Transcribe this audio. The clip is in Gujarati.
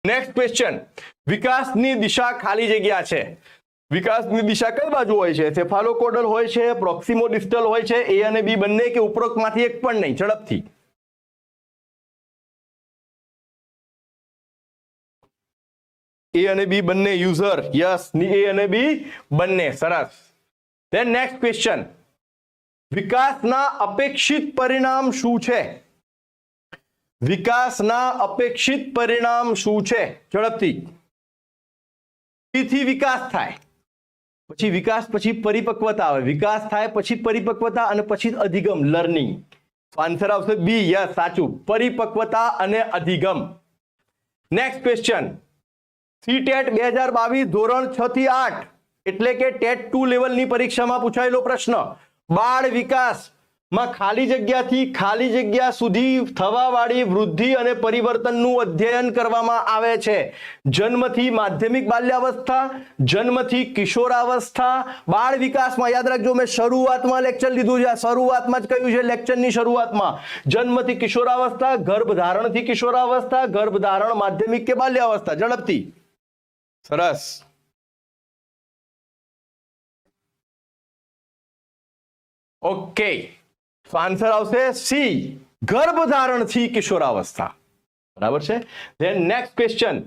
નેક્સ્ટ ક્વેશ્ચન, વિકાસની દિશા ખાલી જગ્યા છે, વિકાસની દિશા કઈ બાજુ હોય છે? સેફાલોકોડલ હોય છે, પ્રોક્સિમોડિસ્ટલ હોય છે, એ અને બી બંને, કે ઉપરોક્તમાંથી એક પણ નહીં? ઝડપથી. એ અને બી બંને યુઝર, યસ, એ અને બી બંને, સરસ. ધેન નેક્સ્ટ ક્વેશ્ચન, વિકાસના અપેક્ષિત પરિણામ શું છે? વિકાસના અપેક્ષિત પરિણામ શું છે? ઝડપથી. થી વિકાસ થાય, પછી વિકાસ પછી પરિપક્વતા આવે, વિકાસ થાય પછી પરિપક્વતા અને પછી અધિગમ, લર્નિંગ. આન્સર આવશે બી, યસ, સાચું, પરિપક્વતા અને અધિગમ. નેક્સ્ટ ક્વેશ્ચન, સીટેટ 2022 ધોરણ 6 થી 8 એટલે કે ટેટ 2 લેવલની પરીક્ષામાં પૂછાયેલો પ્રશ્ન. બાળ વિકાસમાં ખાલી જગ્યાથી ખાલી જગ્યા સુધી થવાવાળી વૃદ્ધિ અને પરિવર્તનનું અધ્યયન કરવામાં આવે છે. જન્મથી માધ્યમિક બાલ્યાવસ્થા, જન્મથી કિશોરાવસ્થા, બાળ વિકાસમાં યાદ રાખજો, મેં શરૂઆતમાં લેક્ચર લીધું છે, શરૂઆતમાં જ કહ્યું છે, લેક્ચરની શરૂઆતમાં, જન્મથી કિશોરાવસ્થા, ગર્ભધારણથી કિશોરાવસ્થા, ગર્ભધારણ માધ્યમિક કે બાલ્યાવસ્થા. ઝડપથી. સરસ. ઓકે, તો આન્સર આવશે સી, ગર્ભધારણથી કિશોરાવસ્થા. બરાબર છે. Than next question,